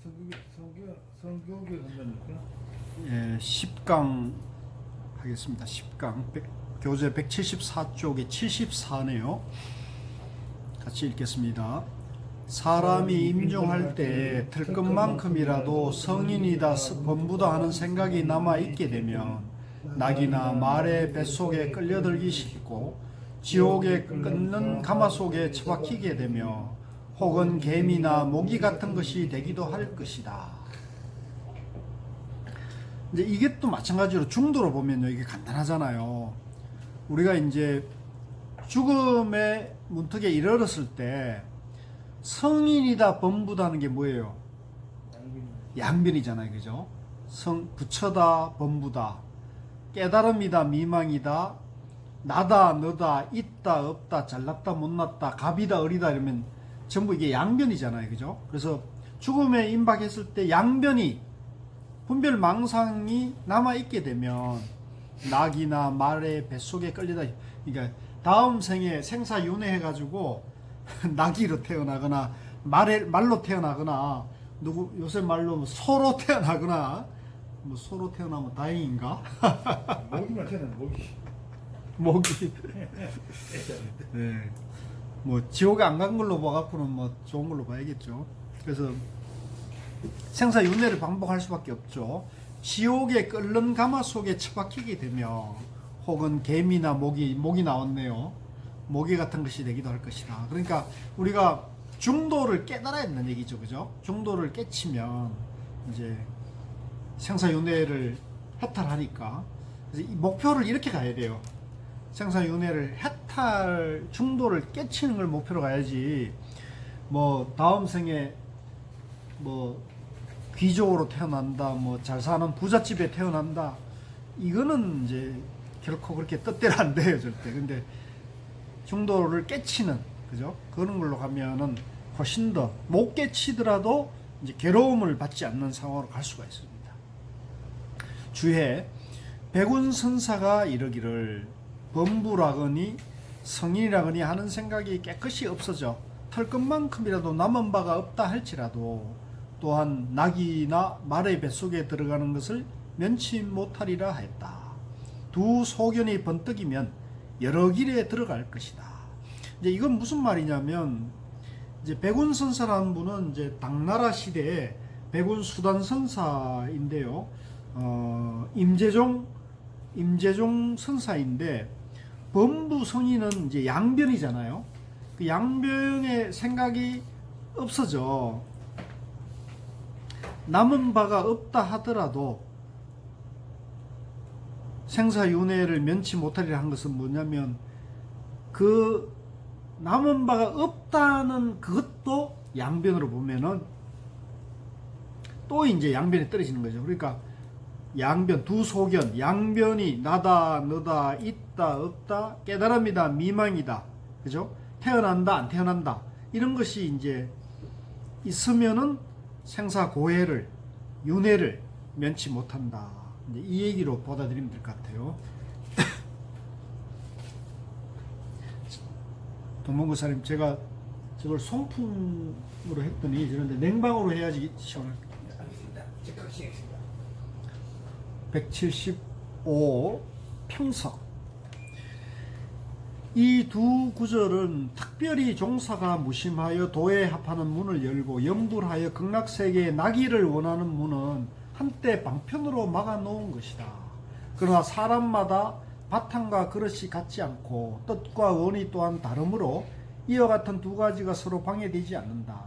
성교육에 한다니까? 예, 10강 하겠습니다. 10강 교재 174쪽에 74네요. 같이 읽겠습니다. 사람이 임종할 때 틀 것만큼이라도 성인이다 범부다 하는 생각이 남아 있게 되면 낙이나 말의 뱃속에 끌려들기 쉽고 지옥에 끊는 가마속에 처박히게 되며 혹은 개미나 모기 같은 것이 되기도 할 것이다. 이제 이게 또 마찬가지로 중도로 보면요, 이게 간단하잖아요. 우리가 이제 죽음의 문턱에 이르렀을 때 성인이다 범부다는 게 뭐예요? 양변이잖아요, 그죠? 부처다 범부다, 깨달음이다 미망이다, 나다 너다, 있다 없다, 잘났다 못났다, 갑이다 을이다 이러면 전부 이게 양변이잖아요, 그죠? 그래서 죽음에 임박했을 때 양변이 분별 망상이 남아 있게 되면 낙이나 말의 뱃속에 끌리다, 그러니까 다음 생에 생사윤회 해가지고 낙이로 태어나거나 말로 태어나거나 요새 말로 소로 태어나거나, 뭐 소로 태어나면 다행인가? 모기만 태어나는 모기. 네. 뭐 지옥에 안 간 걸로 봐갖고는 뭐 좋은 걸로 봐야겠죠. 그래서 생사윤회를 반복할 수밖에 없죠. 지옥에 끓는 가마 속에 처박히게 되며 혹은 개미나 모기 나왔네요. 모기 같은 것이 되기도 할 것이다. 그러니까 우리가 중도를 깨달아야 된다는 얘기죠, 그죠? 중도를 깨치면 이제 생사윤회를 해탈하니까. 그래서 이 목표를 이렇게 가야 돼요. 생사윤회를 해탈, 중도를 깨치는 걸 목표로 가야지. 뭐 다음 생에 뭐 귀족으로 태어난다, 뭐 잘 사는 부잣집에 태어난다, 이거는 이제 결코 그렇게 뜻대로 안 돼요, 절대. 근데 중도를 깨치는, 그죠? 그런 걸로 가면은 훨씬 더 못 깨치더라도 이제 괴로움을 받지 않는 상황으로 갈 수가 있습니다. 주해 백운선사가 이르기를 범부라거니 성인이라거니 하는 생각이 깨끗이 없어져 털 것만큼이라도 남은 바가 없다 할지라도 또한 낙이나 말의 뱃속에 들어가는 것을 면치 못하리라 했다. 두 소견이 번뜩이면 여러 길에 들어갈 것이다. 이제 이건 무슨 말이냐면, 이제 백운선사라는 분은 이제 당나라 시대에 백운수단선사인데요. 임재종 선사인데, 범부 성인은 이제 양변이잖아요. 그 양변의 생각이 없어져 남은 바가 없다 하더라도 생사윤회를 면치 못하리라 한 것은 뭐냐면, 그 남은 바가 없다는 그것도 양변으로 보면은 또 이제 양변에 떨어지는 거죠. 그러니까 양변, 두 소견, 양변이 나다 너다, 있다 없다, 깨달음이다 미망이다, 그죠? 태어난다 안 태어난다, 이런 것이 이제 있으면은 생사고해를, 윤회를 면치 못한다. 이제 이 얘기로 받아들이면 될 것 같아요. 동문고사님, 제가 저걸 송풍으로 했더니 저런데 냉방으로 해야지 시원할 것 같아요. 알겠습니다. 즉각 시행했습니다. 175 평석. 이 두 구절은 특별히 종사가 무심하여 도에 합하는 문을 열고 염불하여 극락세계에 나기를 원하는 문은 한때 방편으로 막아놓은 것이다. 그러나 사람마다 바탕과 그릇이 같지 않고 뜻과 원이 또한 다르므로 이와 같은 두 가지가 서로 방해되지 않는다.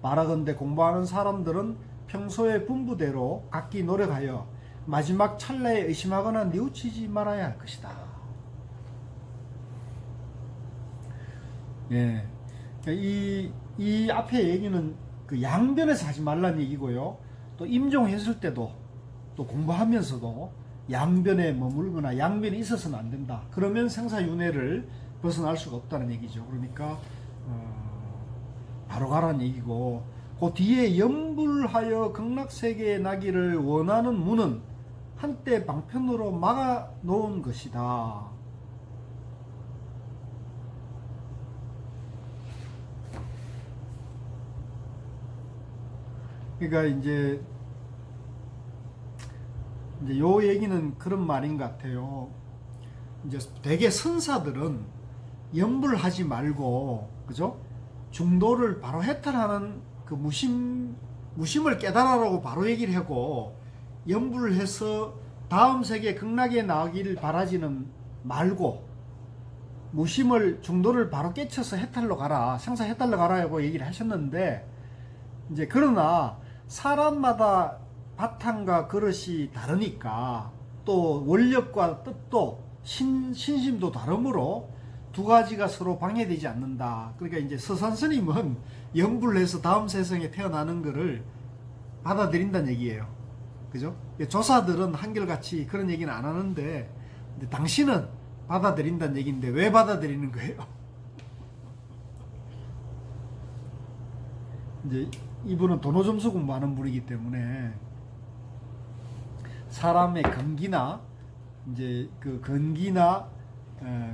말하건대 공부하는 사람들은 평소의 분부대로 각기 노력하여 마지막 찰나에 의심하거나 뉘우치지 말아야 할 것이다. 예, 이 앞에 얘기는 그 양변에서 하지 말라는 얘기고요. 또 임종했을 때도 또 공부하면서도 양변에 머물거나 양변이 있어서는 안 된다. 그러면 생사윤회를 벗어날 수가 없다는 얘기죠. 그러니까 바로 가라는 얘기고, 그 뒤에 염불하여 극락세계에 나기를 원하는 문은 한때 방편으로 막아 놓은 것이다. 그러니까 이제 요 얘기는 그런 말인 것 같아요. 이제 대개 선사들은 염불하지 말고, 그죠? 중도를 바로 해탈하는 그 무심을 깨달아라고 바로 얘기를 하고, 염불을 해서 다음 세계 극락에 나가기를 바라지는 말고, 무심을 중도를 바로 깨쳐서 해탈로 가라, 생사 해탈로 가라고 얘기를 하셨는데, 이제 그러나 사람마다 바탕과 그릇이 다르니까, 또 원력과 뜻도 신심도 다르므로 두 가지가 서로 방해되지 않는다. 그러니까 이제 서산 스님은 염불을 해서 다음 세상에 태어나는 거를 받아들인다는 얘기예요. 그죠? 조사들은 한결같이 그런 얘기는 안 하는데, 당신은 받아들인다는 얘기인데 왜 받아들이는 거예요? 이제 이분은 도노점수 공부하는 분이기 때문에 사람의 근기나 이제 그 근기나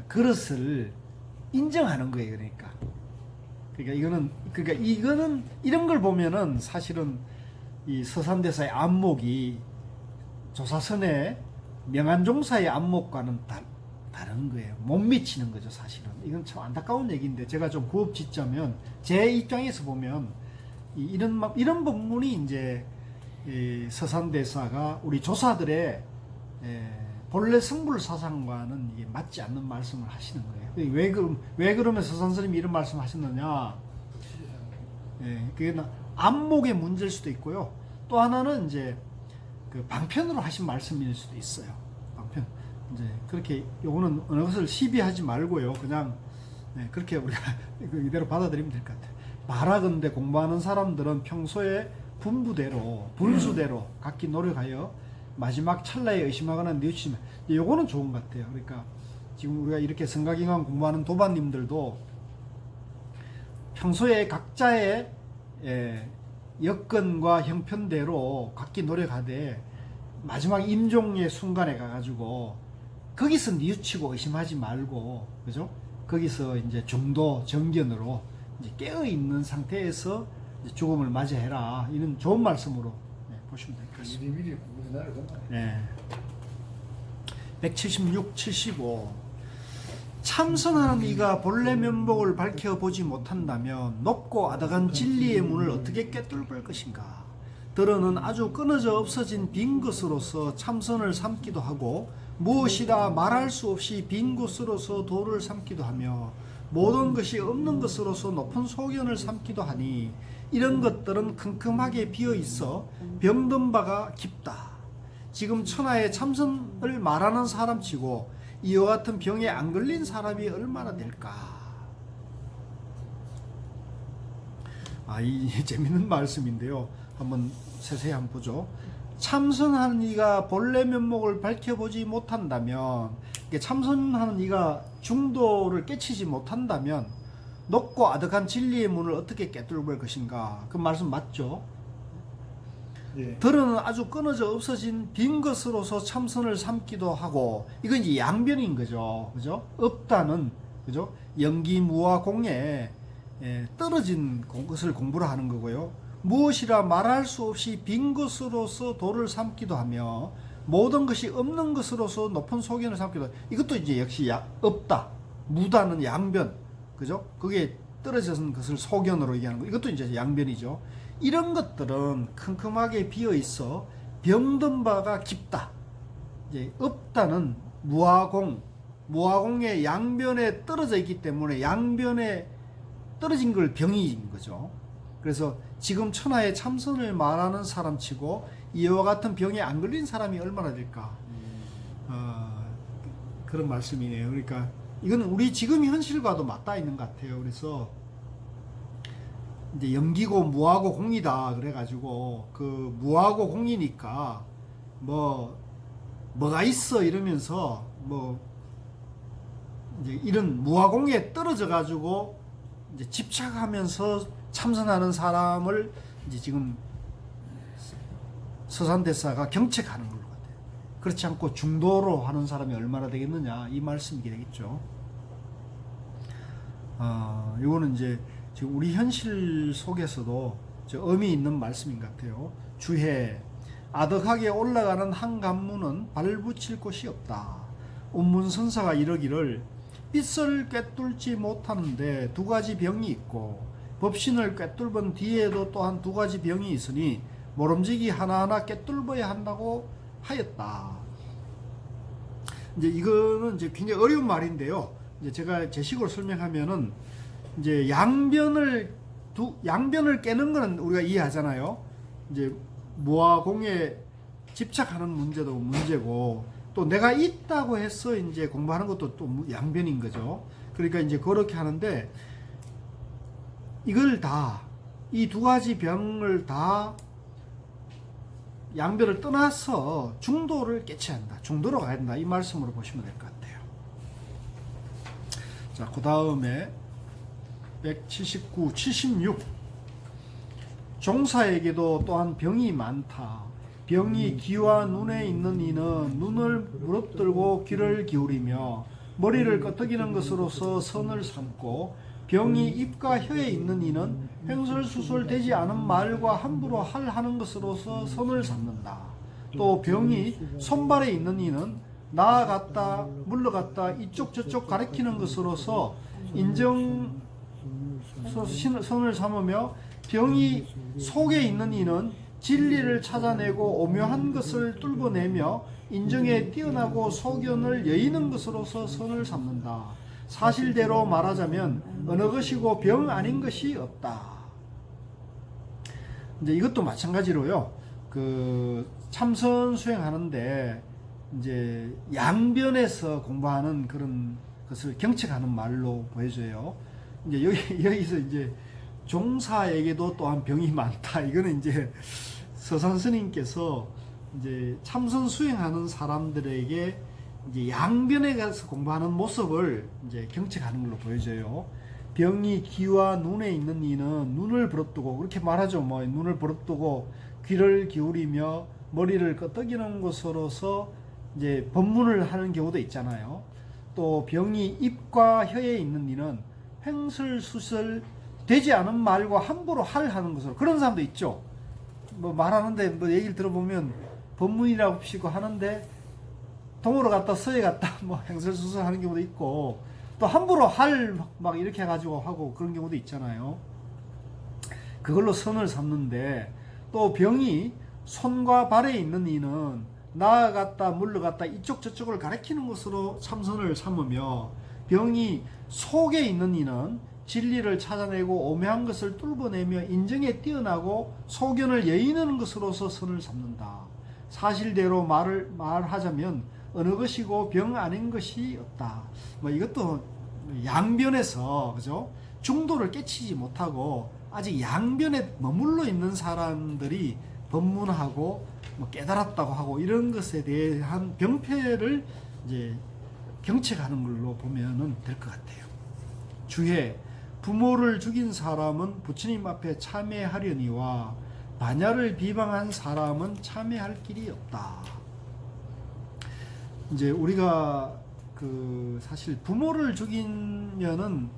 그릇을 인정하는 거예요. 그러니까 이거는 이런 걸 보면은 사실은 이 서산대사의 안목이 조사선의 명안종사의 안목과는 다른 거예요. 못 미치는 거죠, 사실은. 이건 참 안타까운 얘기인데, 제가 좀 구업 짓자면, 제 입장에서 보면, 이런 부분이 이제, 서산대사가 우리 조사들의, 본래 성불 사상과는 이게 맞지 않는 말씀을 하시는 거예요. 왜 그러면 서산스님이 이런 말씀 하셨느냐? 그게 안목의 문제일 수도 있고요. 또 하나는 이제, 그 방편으로 하신 말씀일 수도 있어요. 방편. 이제 그렇게 요거는 어느 것을 시비하지 말고요. 그냥 그렇게 우리가 이대로 받아들이면 될 것 같아요. 바라건대 공부하는 사람들은 평소에 분수대로 각기 노력하여 마지막 찰나에 의심하거나 뉘우치면, 요거는 좋은 것 같아요. 그러니까 지금 우리가 이렇게 성가경환 공부하는 도반님들도 평소에 각자의 여건과 형편대로 각기 노력하되 마지막 임종의 순간에 가가지고 거기서 뉘우치고 의심하지 말고, 그죠? 거기서 이제 중도 정견으로 이제 깨어 있는 상태에서 이제 죽음을 맞이해라. 이런 좋은 말씀으로 보시면 될 것 같습니다. 미리 공부해 놔야 되나? 네. 176, 75. 참선하는 이가 본래 면목을 밝혀보지 못한다면 높고 아득한 진리의 문을 어떻게 꿰뚫을 것인가? 들어는 아주 끊어져 없어진 빈 것으로서 참선을 삼기도 하고, 무엇이라 말할 수 없이 빈 것으로서 도를 삼기도 하며, 모든 것이 없는 것으로서 높은 소견을 삼기도 하니, 이런 것들은 큼큼하게 비어 있어 병든 바가 깊다. 지금 천하의 참선을 말하는 사람치고 이와 같은 병에 안 걸린 사람이 얼마나 될까? 이 재밌는 말씀인데요. 한번 세세히 한번 보죠. 참선하는 이가 본래 면목을 밝혀보지 못한다면, 참선하는 이가 중도를 깨치지 못한다면 높고 아득한 진리의 문을 어떻게 꿰뚫을 것인가? 그 말씀 맞죠? 예. 들어는 아주 끊어져 없어진 빈 것으로서 참선을 삼기도 하고, 이건 이제 양변인 거죠. 그죠? 없다는, 그죠? 영기무와 공에 떨어진 것을 공부를 하는 거고요. 무엇이라 말할 수 없이 빈 것으로서 도를 삼기도 하며, 모든 것이 없는 것으로서 높은 소견을 삼기도 하고, 이것도 이제 역시 없다. 무다는 양변. 그죠? 그게 떨어진 것을 소견으로 얘기하는 거. 이것도 이제 양변이죠. 이런 것들은 큼큼하게 비어 있어 병든 바가 깊다. 이제 없다는 무아공의 양변에 떨어져 있기 때문에 양변에 떨어진 걸 병인 거죠. 그래서 지금 천하의 참선을 말하는 사람치고 이와 같은 병에 안 걸린 사람이 얼마나 될까? 그런 말씀이네요. 그러니까 이건 우리 지금 현실과도 맞닿아 있는 것 같아요. 그래서 이제 영기고 무하고 공이다 그래가지고, 그 무하고 공이니까 뭐가 있어 이러면서 이제 이런 무하공에 떨어져 가지고 이제 집착하면서 참선하는 사람을 이제 지금 서산대사가 경책하는 걸로 같아요. 그렇지 않고 중도로 하는 사람이 얼마나 되겠느냐, 이 말씀이 되겠죠. 이거는 이제 지금 우리 현실 속에서도 의미 있는 말씀인 것 같아요. 주해 아득하게 올라가는 한 관문은 발붙일 곳이 없다. 운문선사가 이르기를 빛을 꿰뚫지 못하는데 두 가지 병이 있고 법신을 꿰뚫은 뒤에도 또한 두 가지 병이 있으니 모름지기 하나하나 꿰뚫어야 한다고 하였다. 이제 이거는 이제 굉장히 어려운 말인데요. 이제 제가 제 식으로 설명하면은 이제 양변을 깨는 거는 우리가 이해하잖아요. 이제 무와 공에 집착하는 문제도 문제고 또 내가 있다고 해서 이제 공부하는 것도 또 양변인 거죠. 그러니까 이제 그렇게 하는데 이걸 다 이 두 가지 병을 다 양변을 떠나서 중도를 깨쳐야 한다. 중도로 가야 된다. 이 말씀으로 보시면 될 것 같아요. 자, 그 다음에 179, 76 종사에게도 또한 병이 많다. 병이 귀와 눈에 있는 이는 눈을 부릅뜨고 귀를 기울이며 머리를 끄덕이는 것으로서 선을 삼고 병이 입과 혀에 있는 이는 횡설수설 되지 않은 말과 함부로 하는 것으로서 선을 삼는다. 또 병이 손발에 있는 이는 나아갔다 물러갔다 이쪽 저쪽 가리키는 것으로서 선을 삼으며 병이 속에 있는 이는 진리를 찾아내고 오묘한 것을 뚫어내며 인정에 뛰어나고 소견을 여의는 것으로서 선을 삼는다. 사실대로 말하자면 어느 것이고 병 아닌 것이 없다. 이제 이것도 마찬가지로요. 그 참선 수행하는데 이제 양변에서 공부하는 그런 것을 경책하는 말로 보여줘요. 이제 여기서 이제 종사에게도 또한 병이 많다. 이거는 이제 서산 스님께서 이제 참선 수행하는 사람들에게 이제 양변에 가서 공부하는 모습을 이제 경책하는 걸로 보여져요. 병이 귀와 눈에 있는 이는 눈을 부릅뜨고 그렇게 말하죠. 뭐 눈을 부릅뜨고 귀를 기울이며 머리를 끄덕이는 것으로서 이제 법문을 하는 경우도 있잖아요. 또 병이 입과 혀에 있는 이는 횡설수설 되지 않은 말과 함부로 하는 것으로 그런 사람도 있죠. 뭐 말하는데 뭐 얘기를 들어보면 법문이라고 피고 하는데 동으로 갔다 서에 갔다 뭐 횡설수설 하는 경우도 있고 또 함부로 막 이렇게 해가지고 하고 그런 경우도 있잖아요. 그걸로 선을 삼는데 또 병이 손과 발에 있는 이는 나아갔다 물러갔다 이쪽 저쪽을 가리키는 것으로 참선을 삼으며 병이 속에 있는 이는 진리를 찾아내고 오묘한 것을 뚫어내며 인정에 뛰어나고 소견을 여의는 것으로서 선을 삼는다. 사실대로 말하자면 어느 것이고 병 아닌 것이 없다. 뭐 이것도 양변에서 그죠? 중도를 깨치지 못하고 아직 양변에 머물러 있는 사람들이 법문하고 뭐 깨달았다고 하고 이런 것에 대한 병폐를 이제 경책하는 걸로 보면은 될 것 같아요. 주해 부모를 죽인 사람은 부처님 앞에 참회하려니와 반야를 비방한 사람은 참회할 길이 없다. 이제 우리가 그 사실 부모를 죽이면은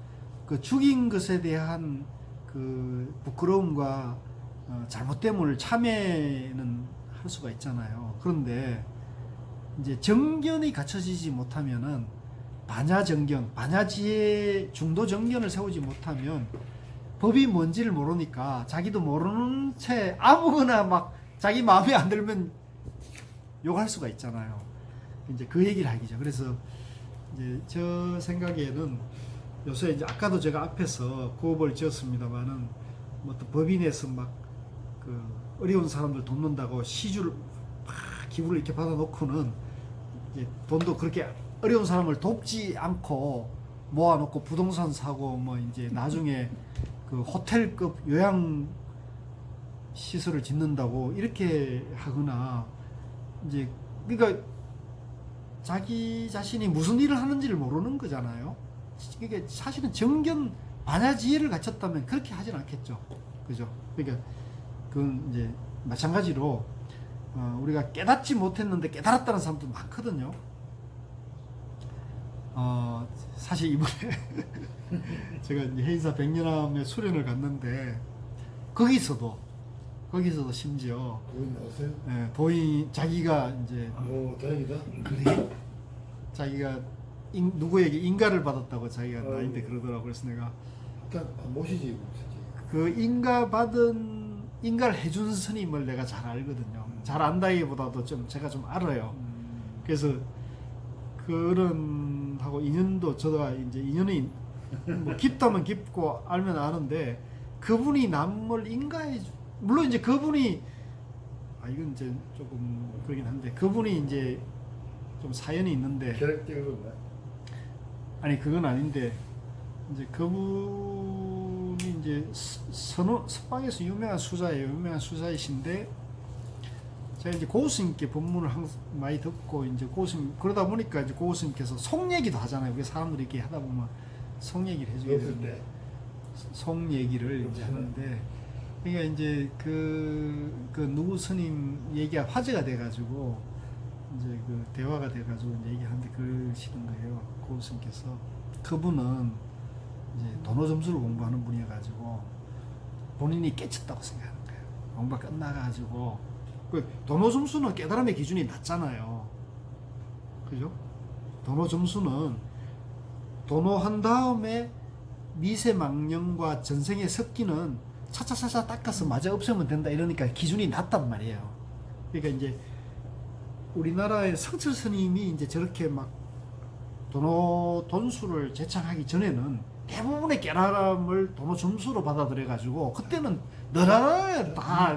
그 죽인 것에 대한 그 부끄러움과 잘못됨을 참회는 할 수가 있잖아요. 그런데 이제 정견이 갖춰지지 못하면은 반야정견, 반야지혜 중도 정견을 세우지 못하면 법이 뭔지를 모르니까 자기도 모르는 채 아무거나 막 자기 마음에 안 들면 욕할 수가 있잖아요. 이제 그 얘기를 하기죠. 그래서 이제 저 생각에는 요새 이제 아까도 제가 앞에서 구업을 지었습니다만은 뭐 또 법인에서 막 그 어려운 사람들 돕는다고 시주를 막 기부를 이렇게 받아놓고는 이제 돈도 그렇게 어려운 사람을 돕지 않고 모아놓고 부동산 사고 뭐 이제 나중에 그 호텔급 요양 시설을 짓는다고 이렇게 하거나 이제 그러니까 자기 자신이 무슨 일을 하는지를 모르는 거잖아요. 이게 사실은 정견 반야지혜를 갖췄다면 그렇게 하진 않겠죠. 그죠? 그러니까 그건 이제 마찬가지로 우리가 깨닫지 못했는데 깨달았다는 사람도 많거든요. 사실 이번에 제가 이제 해인사 백년암에 수련을 갔는데 거기서도 심지어 돈 나왔어요? 예, 도인 자기가 이제 오, 다행이다. 자기가 누구에게 인가를 받았다고 자기가 아이고. 나한테 그러더라고. 그래서 내가 일단 모시지. 그 인가를 해준 스님을 내가 잘 알거든요. 잘 안다기보다도 좀 제가 좀 알아요. 그래서 그런 하고 인연도 저가 이제 인연이 뭐 깊다면 깊고 알면 아는데 그분이 남을 물론 이제 그분이 이건 이제 조금 그러긴 한데 그분이 이제 좀 사연이 있는데 계획적인 건가? 아니 그건 아닌데 이제 그분이 이제 서방에서 유명한 수자이신데 제가 이제 고우스님께 법문을 많이 듣고 이제 고우스님 그러다 보니까 이제 고우스님께서 속 얘기도 하잖아요. 우리 사람들이 이렇게 하다 보면 속 얘기를 해주게 없을 되는데 때. 속 얘기를 이제 하는데 그러니까 이제 그 누구 스님 얘기가 화제가 돼가지고 이제 그 대화가 돼가지고 이제 얘기하는데 그러시는 거예요. 고우스님께서 그분은 이제 도노 점수를 공부하는 분이어가지고 본인이 깨쳤다고 생각하는 거예요. 공부가 끝나가지고 그 도노 점수는 깨달음의 기준이 낮잖아요. 그죠? 도노 점수는 도노한 다음에 미세망령과 전생의 섞기는 차차차차 닦아서 마저 없애면 된다 이러니까 기준이 낮단 말이에요. 그러니까 이제 우리나라의 성철 스님이 이제 저렇게 막 도노 돈수를 제창하기 전에는 대부분의 깨달음을 도노 점수로 받아들여 가지고 그때는 너라야 다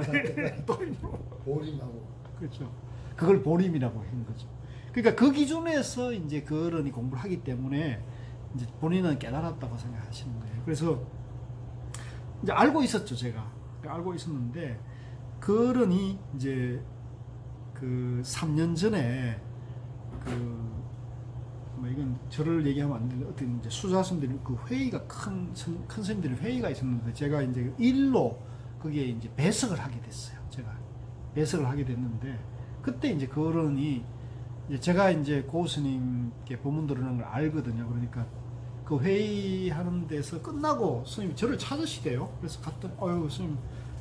보림하고. 그렇죠. 그걸 보림이라고 하는 거죠. 그러니까 그 기준에서 이제 그 어른이 공부를 하기 때문에 이제 본인은 깨달았다고 생각하시는 거예요. 그래서 이제 알고 있었죠, 제가. 알고 있었는데 그 어른이 이제 그 3년 전에 뭐 이건 저를 얘기하면 안 되는데 어떤 이제 수자스님들이 그 회의가 큰 스님들이 회의가 있었는데 제가 이제 일로 거기에 이제 배석을 하게 됐어요. 제가 배석을 하게 됐는데 그때 이제 그 어른이 이제 제가 이제 고 스님께 법문 들으는 걸 알거든요. 그러니까 그 회의하는 데서 끝나고 스님이 저를 찾으시대요. 그래서 갔더니 어유 스님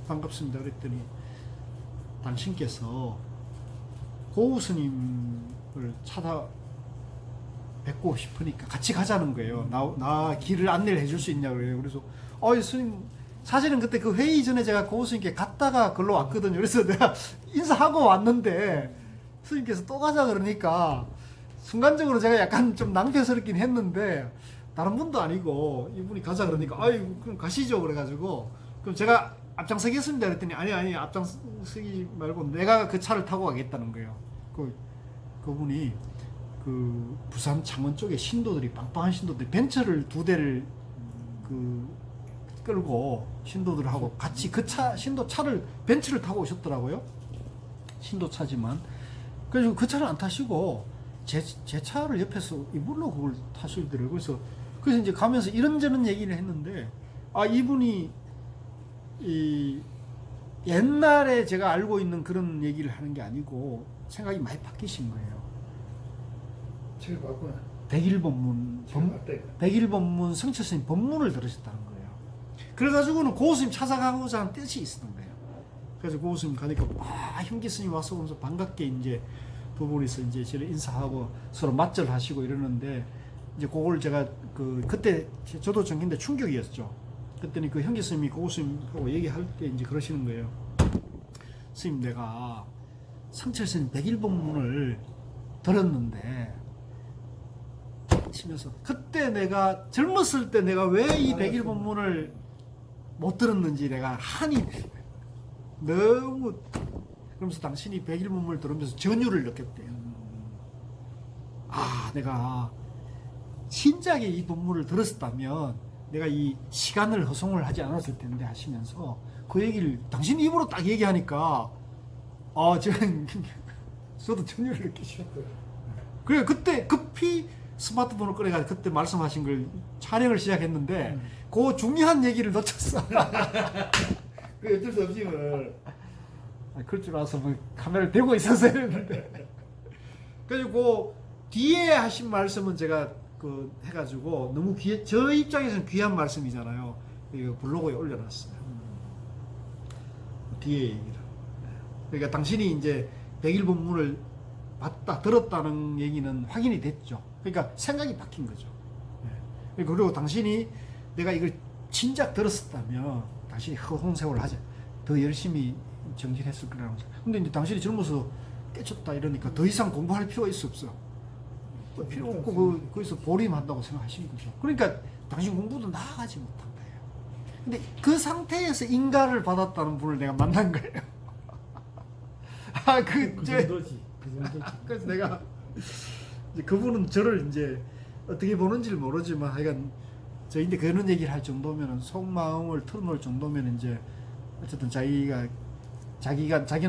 반갑습니다. 그랬더니 당신께서 고 스님을 찾아 뵙고 싶으니까 같이 가자는 거예요. 나 길을 안내를 해줄 수 있냐고 그래요. 그래서 스님 사실은 그때 그 회의 전에 제가 고 스님께 갔다가 글로 왔거든요. 그래서 내가 인사하고 왔는데 스님께서 또 가자 그러니까 순간적으로 제가 약간 좀 낭패스럽긴 했는데 다른 분도 아니고 이분이 가자 그러니까 그럼 가시죠 그래가지고 그럼 제가 앞장서겠습니다 그랬더니 아니 앞장서기 말고 내가 그 차를 타고 가겠다는 거예요. 그분이 그 부산 창원 쪽에 신도들이 빵빵한 신도들이 벤처를 2대를 끌고 신도들하고 같이 그 신도 차를 벤츠를 타고 오셨더라고요. 신도 차지만 그래서 그 차를 안 타시고 제 차를 옆에서 이불로 그걸 타시더라고요. 그래서 이제 가면서 이런저런 얘기를 했는데 이분이 옛날에 제가 알고 있는 그런 얘기를 하는 게 아니고 생각이 많이 바뀌신 거예요. 책을 봤구나. 백일법문 성철스님 법문을 들으셨다는 거예요. 그래가지고는 고스님 찾아가고자 하는 뜻이 있었던 거예요. 그래서 고스님 가니까 형기스님 와서 보면서 반갑게 이제 두 분이서 이제 저를 인사하고 서로 맞절하시고 이러는데 이제 그걸 제가 그때 저도 좀 근데 충격이었죠. 그랬더니 그 형기스님이 고스님하고 얘기할 때 이제 그러시는 거예요. 스님 내가 성철스님 백일법문을 들었는데 치면서 그때 내가 젊었을 때 내가 왜 이 백일법문을 못 들었는지 내가 한이 너무 그러면서 당신이 백일법문을 들으면서 전율을 느꼈대요. 내가 진작에 이 법문을 들었다면 내가 이 시간을 허송을 하지 않았을 텐데 하시면서 그 얘기를 당신 입으로 딱 얘기하니까 지금 저도 전율을 느끼셨어요. 그래 그때 급히 스마트폰을 꺼내가지고 그때 말씀하신 걸 촬영을 시작했는데 그 중요한 얘기를 놓쳤어. 그 어쩔 수 없지 뭐. 그럴 줄 알아서 뭐 카메라를 대고 있었어야 했는데. 그리고 뒤에 하신 말씀은 제가 해가지고 너무 저 입장에서는 귀한 말씀이잖아요. 이거 블로그에 올려놨어요. 뒤에 얘기를. 그러니까 당신이 이제 100일 본문을 봤다 들었다는 얘기는 확인이 됐죠. 그러니까 생각이 바뀐 거죠. 그리고 당신이 내가 이걸 진작 들었었다면 당신이 허송세월 하자 더 열심히 정진했을 거라고. 근데 이제 당신이 젊어서 깨쳤다 이러니까 더 이상 공부할 필요가 있어 없어. 필요 없고 거기서 보림한다고 생각하시는 거죠. 그러니까 당신 공부도 나아가지 못한 거예요. 근데 그 상태에서 인가를 받았다는 분을 내가 만난 거예요. 그 정도지. 그 정도지. 그래서 내가 이제 그분은 저를 이제 어떻게 보는지를 모르지만 하여간 저인데 그런 얘기를 할 정도면은 속마음을 털어놓을 정도면 이제 어쨌든 자기는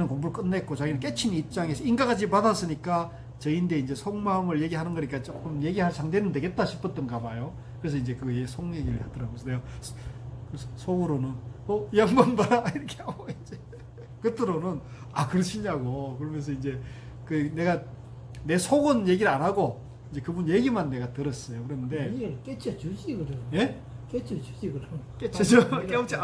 공부를 끝냈고 자기는 깨친 입장에서 인가까지 받았으니까 저인데 이제 속마음을 얘기하는 거니까 조금 얘기할 상대는 되겠다 싶었던가 봐요. 그래서 이제 그게 속 얘기를 하더라고요. 그래서 내가 속으로는 이 양반 봐라 이렇게 하고 이제 겉으로는 그러시냐고 그러면서 이제 그 내가 내 속은 얘기를 안 하고 이제 그분 얘기만 내가 들었어요. 그런데 이걸 깨쳐 주지 그럼. 예? 깨쳐 주지 그럼. 깨우치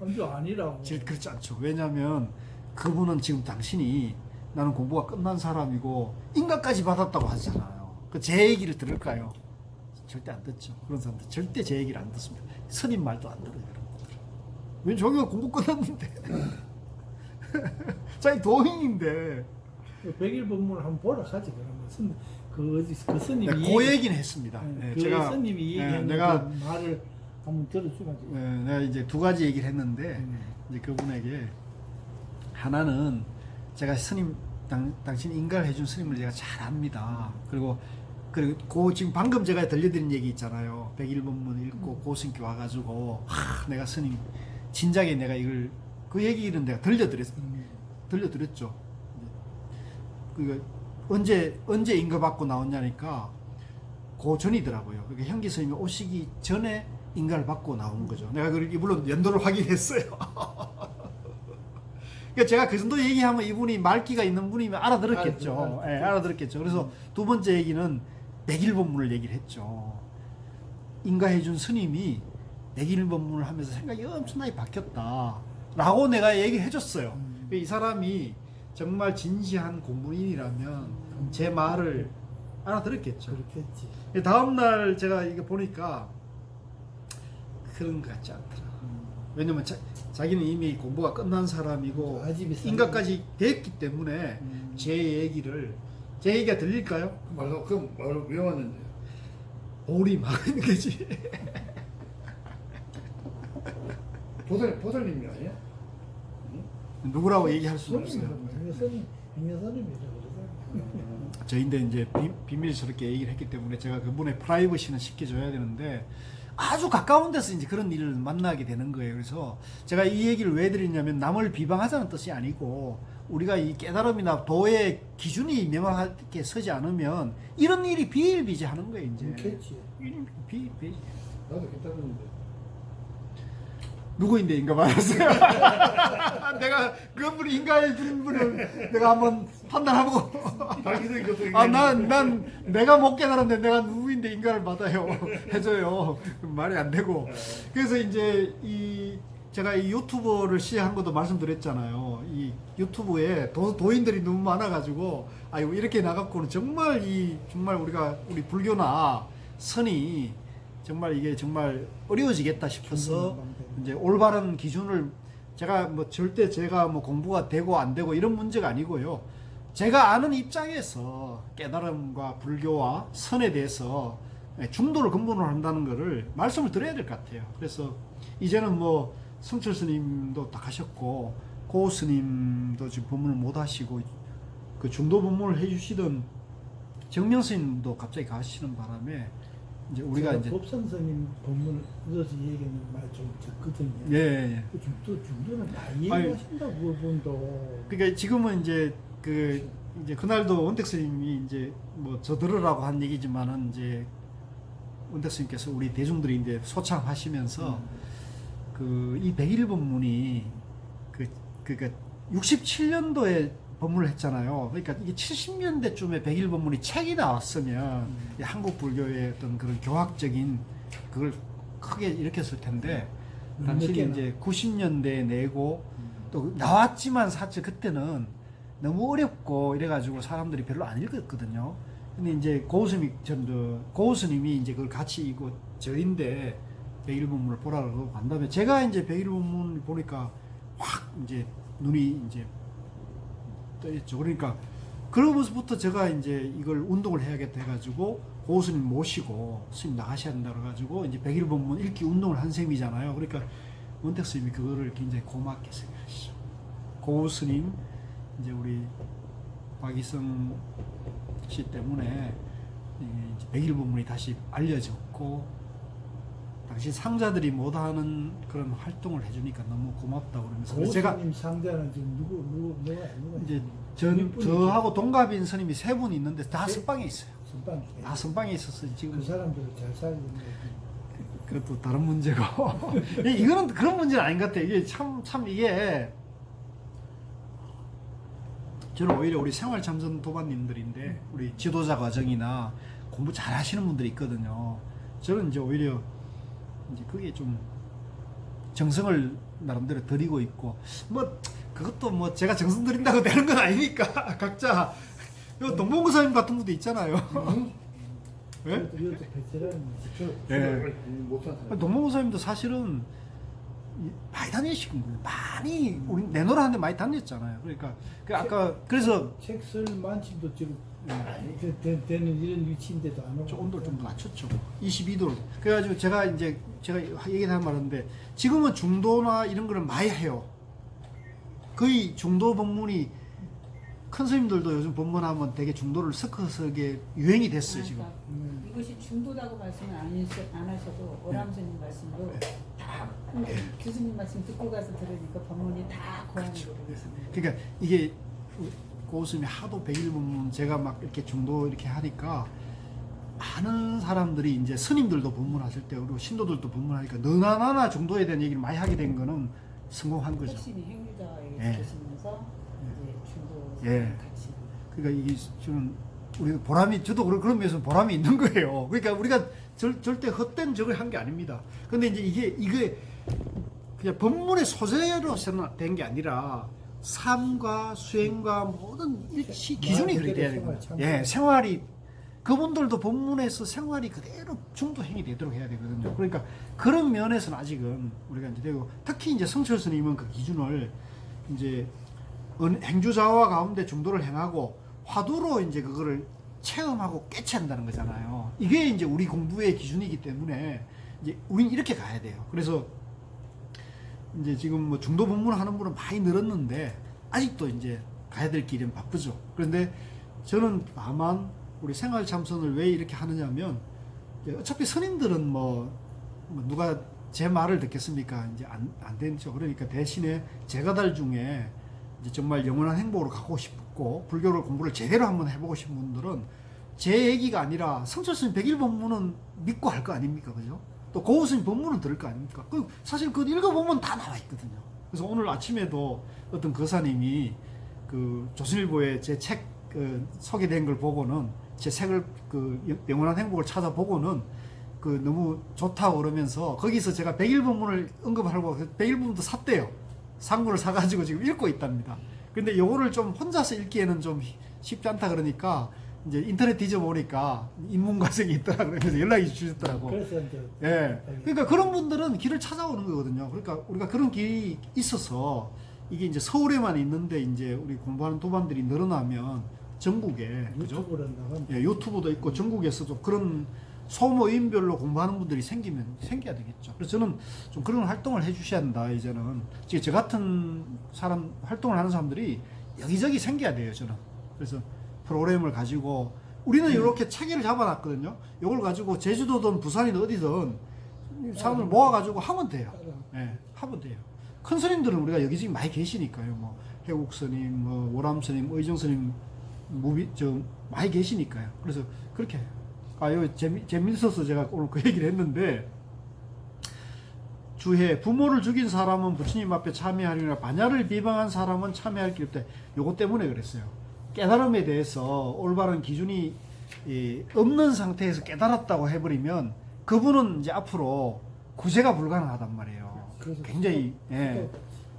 엄청 아니라고. 그렇지 않죠. 왜냐하면 그분은 지금 당신이 나는 공부가 끝난 사람이고 인가까지 받았다고 하잖아요. 제 얘기를 들을까요? 절대 안 듣죠. 그런 사람들 절대 제 얘기를 안 듣습니다. 스님 말도 안 들어요. 왜 저기가 공부 끝났는데? 자기 도인인데. 100일 법문을 한번 보러 가지 그러면 그 스님이 그 얘기는 했습니다. 그 제가 스님이 얘기하는 내가 그 말을 한번 들어줘가지고. 내가 이제 두 가지 얘기를 했는데 이제 그분에게 하나는 제가 스님 당신 인가를 해준 스님을 제가 잘 압니다. 그리고 지금 방금 제가 들려드린 얘기 있잖아요. 100일 법문 읽고 고승께 와가지고 내가 스님 진작에 내가 이걸 그 얘기는 내가 들려드렸죠. 그 언제 인가 받고 나왔냐니까 그 전이더라고요. 그러니까 현기 스님이 오시기 전에 인가를 받고 나온 거죠. 내가 물론 연도를 확인했어요. 그러니까 제가 그 정도 얘기하면 이분이 말기가 있는 분이면 알아들었겠죠. 알아들었겠죠. 그래서 두 번째 얘기는 100일 법문을 얘기를 했죠. 인가해준 스님이 100일 법문을 하면서 생각이 엄청나게 바뀌었다. 라고 내가 얘기를 해줬어요. 이 사람이 정말 진지한 공부인이라면 제 말을 알아들었겠죠. 그렇겠지. 다음날 제가 이거 보니까 그런 것 같지 않더라. 왜냐면 자기는 이미 공부가 끝난 사람이고 인가까지 됐기 때문에 제 얘기가 들릴까요? 그럼 말로 왜 왔는데요? 볼이 많은 거지. 보살님이 아니야? 누구라고 얘기할 수는 없어요. 저인데 이제 비밀스럽게 얘기를 했기 때문에 제가 그분의 프라이버시는 지켜줘야 되는데 아주 가까운 데서 이제 그런 일을 만나게 되는 거예요. 그래서 제가 이 얘기를 왜 드리냐면 남을 비방하자는 뜻이 아니고 우리가 이 깨달음이나 도의 기준이 명확하게 서지 않으면 이런 일이 비일비재하는 거예요. 이제 그렇겠지. 비일비재. 나도 깨달았는데. 누구인데 인가 받았어요? 내가 그분이 인가해 준 분을 내가 한번 판단하고 난 내가 못 깨달았는데 내가 누구인데 인가를 받아요 해줘요. 말이 안 되고. 그래서 이제 제가 이 유튜브를 시작한 것도 말씀드렸잖아요. 이 유튜브에 도인들이 너무 많아가지고 이렇게 나갔고는 정말 우리 불교나 선이 정말 이게 정말 어려워지겠다 싶어서 이제 올바른 기준을 제가 절대 제가 공부가 되고 안 되고 이런 문제가 아니고요. 제가 아는 입장에서 깨달음과 불교와 선에 대해서 중도를 근본으로 한다는 것을 말씀을 드려야 될 것 같아요. 그래서 이제는 성철 스님도 딱 하셨고 고 스님도 지금 법문을 못 하시고 그 중도 법문을 해주시던 정명 스님도 갑자기 가시는 바람에 이제 우리가 이제 법상 스님 법문 얻어서 얘기하는 말 좀 듣거든요. 예. 그 중도는 많이 얘기하신다고 그분도. 그러니까 지금은 이제 그날도 원택 스님이 이제 저 들으라고 한 얘기지만은 이제 원택 스님께서 우리 대중들이 이제 소창하시면서 이 100일 법문이 그러니까 67년도에 법문을 했잖아요. 그러니까 이게 70년대쯤에 100일 법문이 책이 나왔으면 한국 불교의 어떤 그런 교학적인 그걸 크게 일으켰을 텐데 당신이 이제 90년대에 내고 또 또 나왔지만 사실 그때는 너무 어렵고 이래가지고 사람들이 별로 안 읽었거든요. 근데 이제 고우스님이 이제 그걸 같이 이거 저인데 백일본문을 보라고 한 다음에 제가 이제 백일본문을 보니까 확 이제 눈이 이제 떠있죠. 그러니까 그러면서부터 제가 이제 이걸 운동을 해야겠다 해가지고 고우스님 모시고 스님 나가셔야 된다 그래가지고 이제 백일본문 읽기 운동을 한 셈이잖아요. 그러니까 원택 스님이 그거를 굉장히 고맙게 생각하시죠. 고우스님 이제 우리 박이성 씨 때문에 이제 백일본문이 다시 알려졌고 당시 상자들이 못하는 그런 활동을 해주니까 너무 고맙다고 그러면서 제가 고수님 상자는 지금 누가 이제 분이 저하고 동갑인 스님이 세 분 있는데 다 네? 선방에 있어요. 선빵 다 선방에 있어서 지금 그 사람들을 잘 살리는 거지. 그것도 다른 문제고 이거는 그런 문제는 아닌 것 같아요. 이게 참 이게 저는 오히려 우리 생활 참선 도반님들인데 우리 지도자 과정이나 공부 잘 하시는 분들이 있거든요. 저는 이제 오히려 이제 그게 좀 정성을 나름대로 들이고 있고 뭐 그것도 뭐 제가 정성 들인다고 되는 건 아니니까 각자 동봉구사님 같은 분도 있잖아요. 예? 이것도 베테랑이지. 예. 못한 사람. 동봉구사님도 사실은 많이 다니시고 많이 우리 내노라는데 많이 다녔잖아요. 그러니까 아까 그래서 책 쓸 만침도 지금 되는 이런 위치인데도 안 오고. 좀 온도를 좀 낮췄죠. 22도로. 그래가지고 제가 얘기한 말인데 지금은 중도나 이런 거를 많이 해요. 거의 중도 법문이 큰 스님들도 요즘 법문하면 되게 중도를 섞어서 이게 유행이 됐어요 지금. 이것이 중도라고 말씀을 안 하셔도 오람스님 말씀도 다 교수님 말씀 듣고 가서 들으니까 법문이 다 고하는 거로 있습니다. 그러니까 이게 고스님이 하도 백일법문 제가 막 이렇게 중도 이렇게 하니까 많은 사람들이 이제 스님들도 법문하실 때 그리고 신도들도 법문하니까 너나 나나 중도에 대한 얘기를 많이 하게 된 거는 성공한 거죠. 핵심이 행유자에 예. 계시면서 이제 중도 예. 같이. 그러니까 이게 저는 우리 보람이 저도 그런 면에서 보람이 있는 거예요. 그러니까 우리가 절대 헛된 적을 한 게 아닙니다. 근데 이제 이게 그냥 법문의 소재로서는 된 게 아니라 삶과 수행과 모든 일치 기준이 그렇게 돼야 되는 거예요. 예, 생활이 그분들도 법문에서 생활이 그대로 중도행이 되도록 해야 되거든요. 그러니까 그런 면에서는 아직은 우리가 이제 되고 특히 이제 성철 스님은 그 기준을 이제 행주자와 가운데 중도를 행하고 화두로 이제 그거를 체험하고 깨치한다는 거잖아요. 이게 이제 우리 공부의 기준이기 때문에 이제 우린 이렇게 가야 돼요. 그래서 이제 지금 뭐 중도 법문을 하는 분은 많이 늘었는데 아직도 이제 가야 될 길은 바쁘죠. 그런데 저는 다만 우리 생활 참선을 왜 이렇게 하느냐면 어차피 스님들은 뭐 누가 제 말을 듣겠습니까? 이제 안 되죠. 그러니까 대신에 제가달 중에 이제 정말 영원한 행복으로 가고 싶고 불교를 공부를 제대로 한번 해보고 싶은 분들은 제 얘기가 아니라 성철스님 백일 법문은 믿고 할 거 아닙니까? 그죠? 또 고우스님 법문은 들을 거 아닙니까? 사실 그거 읽어보면 다 나와 있거든요. 그래서 오늘 아침에도 어떤 거사님이 그 조선일보에 제 책 소개된 걸 보고는 제 책을 그 영원한 행복을 찾아보고는 그 너무 좋다고 그러면서 거기서 제가 백일 법문을 언급하려고 백일 법문도 샀대요. 상구를 사가지고 지금 읽고 있답니다. 근데 요거를 좀 혼자서 읽기에는 좀 쉽지 않다 그러니까 이제 인터넷 뒤져보니까 인문 과정이 있더라 그러면서 연락이 주셨더라고. 그래서 이제 예. 그러니까 그런 분들은 길을 찾아오는 거거든요. 그러니까 우리가 그런 길이 있어서 이게 이제 서울에만 있는데 이제 우리 공부하는 도반들이 늘어나면 전국에 그죠? 유튜브를 나가면 예, 유튜브도 있고 전국에서도 그런 소모임별로 공부하는 분들이 생겨야 되겠죠. 그래서 저는 좀 그런 활동을 해주셔야 한다. 이제는 지금 저 같은 사람 활동을 하는 사람들이 여기저기 생겨야 돼요. 저는 그래서 프로그램을 가지고 우리는 이렇게 체계를 잡아놨거든요. 이걸 가지고 제주도든 부산이든 어디든 사람을 모아가지고 하면 돼요. 예, 하면 돼요. 큰 스님들은 우리가 여기저기 많이 계시니까요. 뭐 해국 스님, 뭐 오람 스님, 의정 스님, 많이 계시니까요. 그래서 그렇게 해요. 이거 재밌어서 제가 오늘 그 얘기를 했는데, 주해, 부모를 죽인 사람은 부처님 앞에 참여하리라, 반야를 비방한 사람은 참여할 길 없다. 요거 때문에 그랬어요. 깨달음에 대해서 올바른 기준이 없는 상태에서 깨달았다고 해버리면 그분은 이제 앞으로 구제가 불가능하단 말이에요. 그래서 굉장히, 예.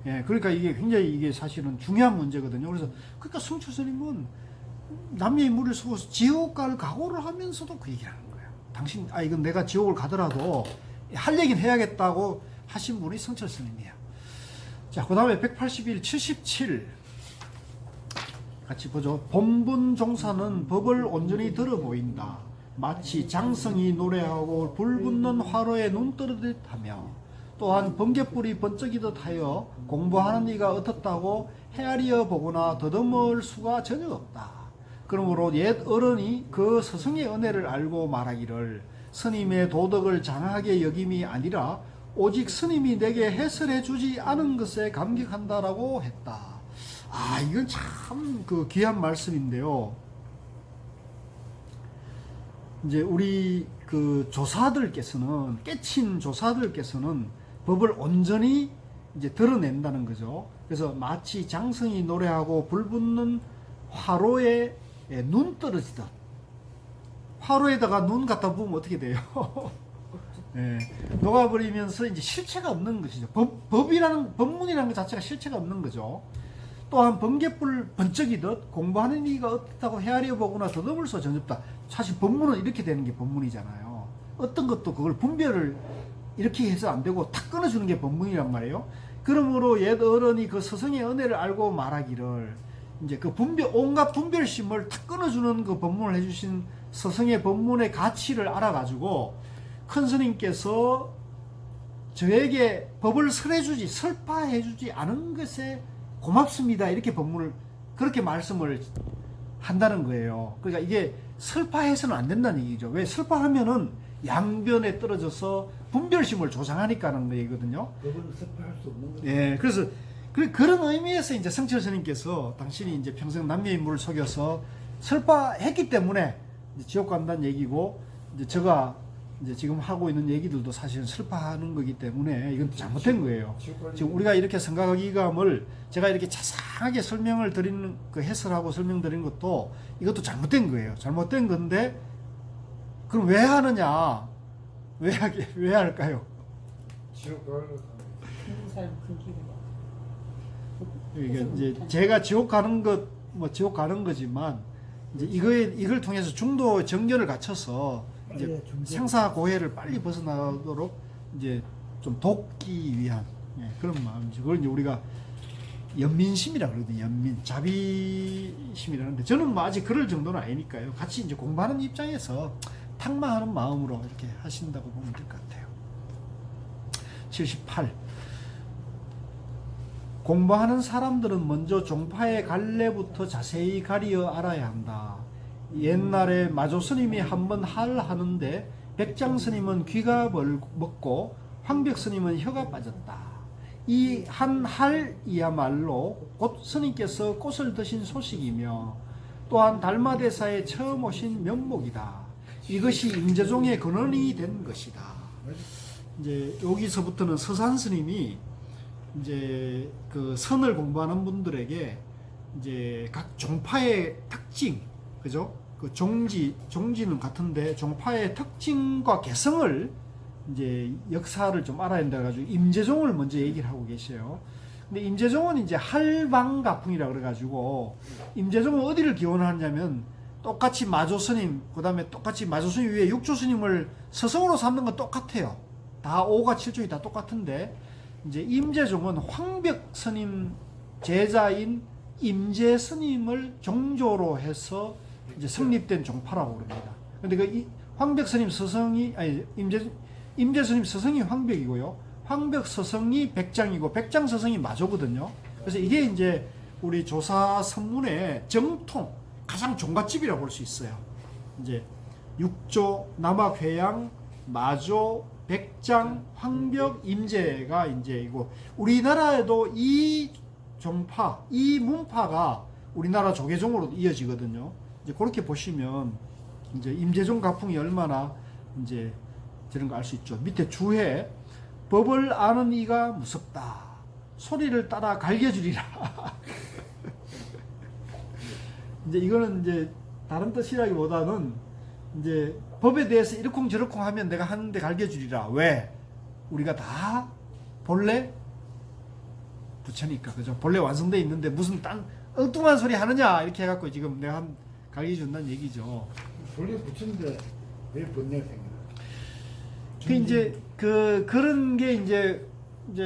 예, 그러니까 이게 굉장히 이게 사실은 중요한 문제거든요. 그래서 그러니까 성철 스님은 남녀의 물을 속어서 지옥 갈 각오를 하면서도 그 얘기를 하는 거예요. 당신, 이건 내가 지옥을 가더라도 할 얘기는 해야겠다고 하신 분이 성철 스님이에요. 자, 그 다음에 181, 77 같이 보죠. 본분 종사는 법을 온전히 들어 보인다. 마치 장성이 노래하고 불 붙는 화로에 눈 떨어듯 하며 또한 번갯불이 번쩍이듯 하여 공부하는 이가 어떻다고 헤아리어 보거나 더듬을 수가 전혀 없다. 그러므로 옛 어른이 그 스승의 은혜를 알고 말하기를 스님의 도덕을 장하게 여김이 아니라 오직 스님이 내게 해설해 주지 않은 것에 감격한다라고 했다. 이건 참 그 귀한 말씀인데요. 이제 우리 그 조사들께서는, 깨친 조사들께서는 법을 온전히 이제 드러낸다는 거죠. 그래서 마치 장성이 노래하고 불 붙는 화로에 눈 떨어지듯, 화로에다가 눈 갖다 부으면 어떻게 돼요? 예, 녹아버리면서 이제 실체가 없는 것이죠. 법문이라는 것 자체가 실체가 없는 거죠. 또한 번갯불 번쩍이듯 공부하는 이가 어떻다고 헤아려 보거나 더듬을 수 전혀 없다. 사실 법문은 이렇게 되는 게 법문이잖아요. 어떤 것도 그걸 분별을 이렇게 해서 안 되고 탁 끊어주는 게 법문이란 말이에요. 그러므로 옛 어른이 그 스승의 은혜를 알고 말하기를 이제 그 온갖 분별심을 탁 끊어주는 그 법문을 해주신 스승의 법문의 가치를 알아가지고 큰 스님께서 저에게 법을 설파해주지 않은 것에 고맙습니다. 이렇게 법문을, 그렇게 말씀을 한다는 거예요. 그러니까 이게 설파해서는 안 된다는 얘기죠. 왜? 설파하면은 양변에 떨어져서 분별심을 조장하니까는 얘기거든요. 그거는 설파할 수 없는 거죠. 예, 그래서 그런 의미에서 이제 성철 스님께서 당신이 이제 평생 남녀의 물을 속여서 설파했기 때문에 이제 지옥 간다는 얘기고, 이제 제가 이제 지금 하고 있는 얘기들도 사실은 설파하는 거기 때문에 이건 잘못된 거예요. 지금 우리가 이렇게 생각이감을 제가 이렇게 자세하게 설명을 드리는, 그 해설하고 설명드리는 것도 이것도 잘못된 거예요. 잘못된 건데, 그럼 왜 하느냐? 왜 할까요? 지옥 가려고 그 사람 금기가 이게 이제 제가 지옥 가는 지옥 가는 거지만, 이제 이걸 통해서 중도 정견을 갖춰서 이제 생사고해를 빨리 벗어나도록 이제 좀 돕기 위한 그런 마음이죠. 그걸 이제 우리가 연민심이라 그러거든요. 자비심이라는데 저는 뭐 아직 그럴 정도는 아니니까요. 같이 이제 공부하는 입장에서 탁마하는 마음으로 이렇게 하신다고 보면 될 것 같아요. 78. 공부하는 사람들은 먼저 종파의 갈래부터 자세히 가리어 알아야 한다. 옛날에 마조 스님이 한번 하는데 백장 스님은 귀가 먹고 황벽 스님은 혀가 빠졌다. 이 한 할이야말로 곧 스님께서 꽃을 드신 소식이며 또한 달마대사에 처음 오신 면목이다. 이것이 임재종의 근원이 된 것이다. 이제 여기서부터는 서산 스님이 이제 그 선을 공부하는 분들에게 이제 각 종파의 특징, 그죠? 그 종지는 같은데 종파의 특징과 개성을 이제 역사를 좀 알아야 된다 가지고 임재종을 먼저 얘기를 하고 계셔요. 근데 임재종은 이제 할방가풍이라 그래가지고 임재종은 어디를 기원하냐면 똑같이 마조스님, 그 다음에 똑같이 마조스님 위에 육조스님을 스승으로 삼는 건 똑같아요. 다 5가 7종이 다 똑같은데 이제 임재종은 황벽 스님 제자인 임재 스님을 종조로 해서 이제 성립된 종파라고 그럽니다. 근데 그 황벽 스님 스승이 임재 스님 스승이 황벽이고요. 황벽 스승이 백장이고 백장 스승이 마조거든요. 그래서 이게 이제 우리 조사 선문의 정통 가장 종갓집이라고 볼 수 있어요. 이제 육조, 남학회양, 마조, 백장, 황벽, 임재가 이제 이거 우리나라에도 이 종파, 이 문파가 우리나라 조계종으로 이어지거든요. 이제 그렇게 보시면 이제 임재종 가풍이 얼마나 이제 저런 거 알 수 있죠. 밑에 주해 법을 아는 이가 무섭다. 소리를 따라 갈겨주리라. 이제 이거는 이제 다른 뜻이라기보다는 이제 법에 대해서 이러쿵저러쿵 하면 내가 하는데 갈겨주리라. 왜? 우리가 다 본래 부처니까 그죠? 본래 완성돼 있는데 무슨 딴 엉뚱한 소리 하느냐 이렇게 해갖고 지금 내가 한 갈기 준다는 얘기죠. 본래 붙였는데 왜 번뇌가 생기나? 그 이제 그런 게 이제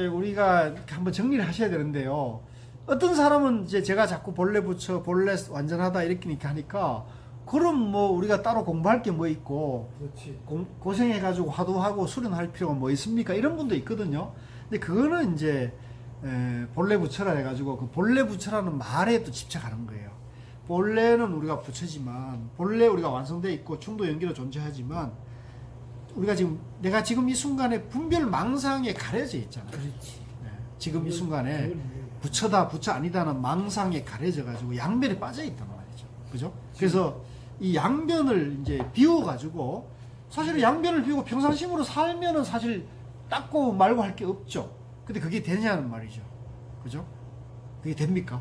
우리가 한번 정리를 하셔야 되는데요. 어떤 사람은 이제 제가 자꾸 본래 부처 본래 완전하다 이렇게 하니까 그럼 뭐 우리가 따로 공부할 게 뭐 있고 그렇지. 고생해가지고 화두하고 수련할 필요가 뭐 있습니까? 이런 분도 있거든요. 근데 그거는 이제 본래 부처라 해가지고 그 본래 부처라는 말에 또 집착하는 거예요. 본래는 우리가 부처지만 본래 우리가 완성돼 있고 충도 연기로 존재하지만 우리가 내가 지금 이 순간에 분별 망상에 가려져 있잖아요. 그렇지. 지금 이 순간에 부처다 부처 아니다는 망상에 가려져 가지고 양변에 빠져 있단 말이죠. 그죠? 그래서 이 양변을 이제 비워 가지고 사실은 양변을 비우고 평상심으로 살면은 사실 닦고 말고 할 게 없죠. 근데 그게 되냐는 말이죠. 그죠? 그게 됩니까?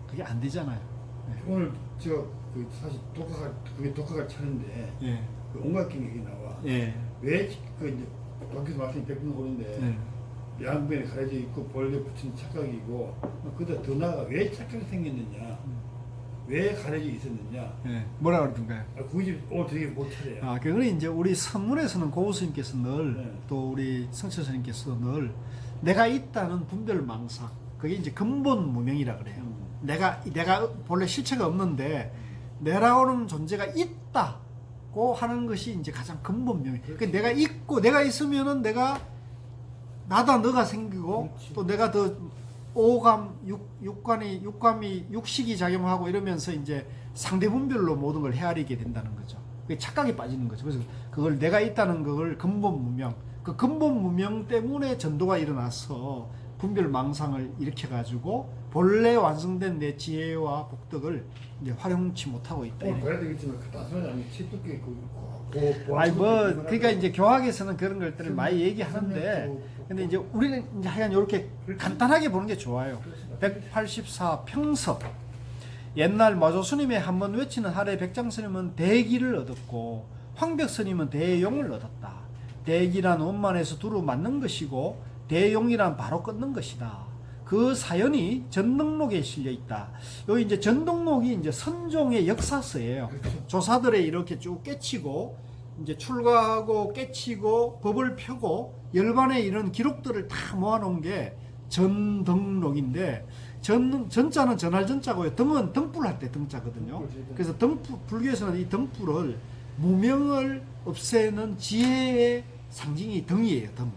그게 안 되잖아요. 오늘 그 사실 그게 독학을 차는데 예. 그 온갖 얘기 나와. 예. 왜그 이제 밖에서 말씀이 100분 오는데 예. 양변에 가려져 있고 본래 붙인 착각이고 그보다 더 나아가 왜 착각이 생겼느냐, 왜 가려져 있었느냐. 예. 뭐라 그러던가요? 굳이 오늘 되게 못 차려요. 아, 그거는 이제 우리 선문에서는 고우 스님께서 늘, 네. 또 우리 성철 스님께서 늘, 내가 있다는 분별망상, 그게 이제 근본 무명이라 그래요. 내가 본래 실체가 없는데, 내라고는 존재가 있다고 하는 것이 이제 가장 근본 무명. 그러니까 내가 있고, 내가 있으면은 내가, 나다 너가 생기고, 그렇지. 또 내가 더 오감, 육감이 육식이 작용하고 이러면서 이제 상대 분별로 모든 걸 헤아리게 된다는 거죠. 그게 착각에 빠지는 거죠. 그래서 그걸 내가 있다는 그걸 근본 무명, 그 근본 무명 때문에 전도가 일어나서 분별 망상을 일으켜 가지고 본래 완성된 내 지혜와 복덕을 이제 활용치 못하고 있다. 오늘 봐야 되겠지만 그 단순하지 않은 치 두께 아니 뭐 그러니까 이제 교학에서는 그런 것들을 많이 얘기하는데 근데 이제 우리는 이제 하여간 이렇게 간단하게 보는 게 좋아요. 184 평섭. 옛날 마조 스님의 한번 외치는 하래 백장 스님은 대기를 얻었고 황벽 스님은 대용을 얻었다. 대기란 원만에서 두루 맞는 것이고 대용이란 바로 끊는 것이다. 그 사연이 전등록에 실려 있다. 여기 이제 전등록이 이제 선종의 역사서예요. 조사들의 이렇게 쭉 깨치고 이제 출가하고 깨치고 법을 펴고 열반의 이런 기록들을 다 모아놓은 게 전등록인데 전자는 전할 전자고요. 등은 등불 할 때 등자거든요. 그래서 불교에서는 이 등불을 무명을 없애는 지혜의 상징이 등이에요. 등.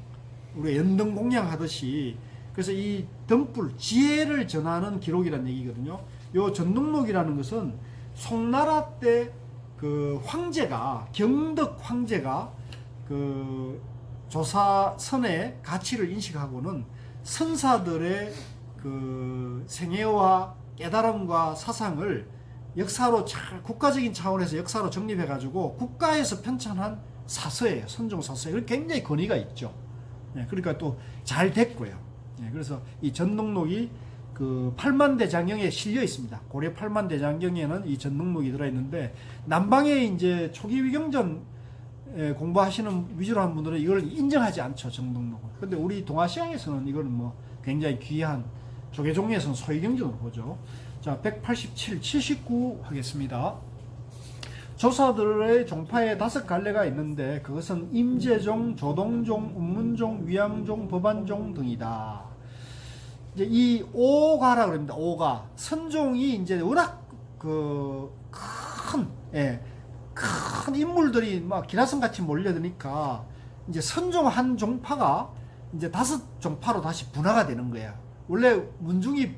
우리가 연등 공양하듯이 그래서 이 등불 지혜를 전하는 기록이라는 얘기거든요. 요 전등록이라는 것은 송나라 때 그 황제가 경덕 황제가 그 조사선의 가치를 인식하고는 선사들의 그 생애와 깨달음과 사상을 역사로 국가적인 차원에서 역사로 정립해 가지고 국가에서 편찬한 사서예요. 선종 사서에 굉장히 권위가 있죠. 네, 그러니까 또 잘 됐고요. 네, 그래서 이 전등록이 그 팔만대장경에 실려 있습니다. 고려 팔만대장경에는 이 전등록이 들어 있는데 남방에 이제 초기 위경전 공부하시는 위주로 한 분들은 이걸 인정하지 않죠. 전등록을. 근데 우리 동아시아에서는 이거는 뭐 굉장히 귀한 조계종에서는 소위경전으로 보죠. 자, 187, 79 하겠습니다. 조사들의 종파에 5갈래가 있는데 그것은 임재종, 조동종, 운문종, 위양종, 법안종 등이다. 이제 이 오가라 그럽니다. 오가 선종이 이제 워낙 큰 인물들이 막 기라성 같이 몰려드니까 이제 선종 한 종파가 이제 5종파로 다시 분화가 되는 거야. 원래 문중이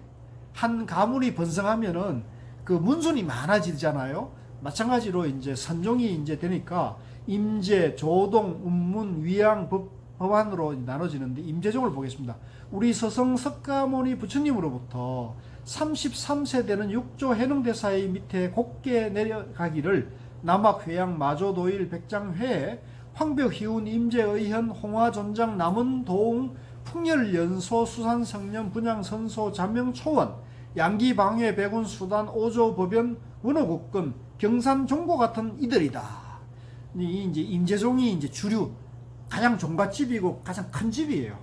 한 가문이 번성하면은 그 문순이 많아지잖아요. 마찬가지로 이제 선종이 이제 되니까 임재, 조동, 운문, 위양, 법안으로 나눠지는데 임재종을 보겠습니다. 우리 서성 석가모니 부처님으로부터 33세대는 육조 해능대사의 밑에 곱게 내려가기를 남학 회양 마조도일 백장회 황벽 희운 임재의현 홍화존장 남은 도웅 풍열연소 수산성년 분양선소 자명초원 양기방회 백운 수단 오조 법연 원어국근 경산종고 같은 이들이다. 이 이제 임재종이 이제 주류 가장 종갓집이고 가장 큰 집이에요.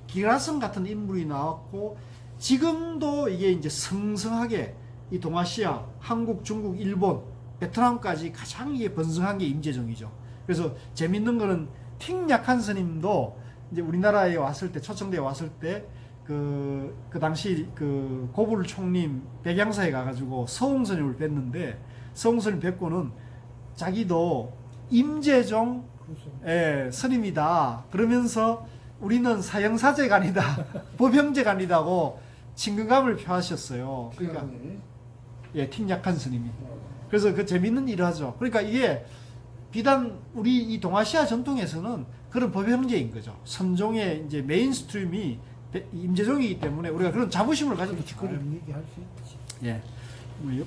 기라성 같은 인물이 나왔고 지금도 이게 이제 성성하게 이 동아시아, 한국, 중국, 일본, 베트남까지 가장 이게 번성한 게 임재정이죠. 그래서 재밌는 거는 틱약한 스님도 이제 우리나라에 왔을 때, 초청대에 왔을 때 그 당시 그 고불 총림 백양사에 가가지고 서웅 스님을 뵀는데 서웅 스님 뵙고는 자기도 임재정 스님이다. 그러면서 우리는 사형사제간이다. 법형제간이다고 친근감을 표하셨어요. 그러니까 틱약한 스님이. 그래서 그 재밌는 일을 하죠. 그러니까 이게 비단 우리 이 동아시아 전통에서는 그런 법형제인 거죠. 선종의 이제 메인스트림이 임재정이기 때문에 우리가 그런 자부심을 가지고 그런 얘기할 수 있지. 예.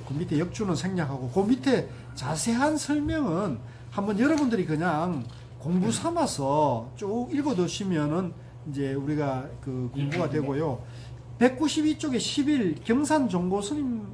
그 밑에 역주는 생략하고 그 밑에 자세한 설명은 한번 여러분들이 그냥 공부 삼아서 쭉 읽어두시면은 이제 우리가 그 공부가 되고요. 192쪽에 11 경산 종고 스님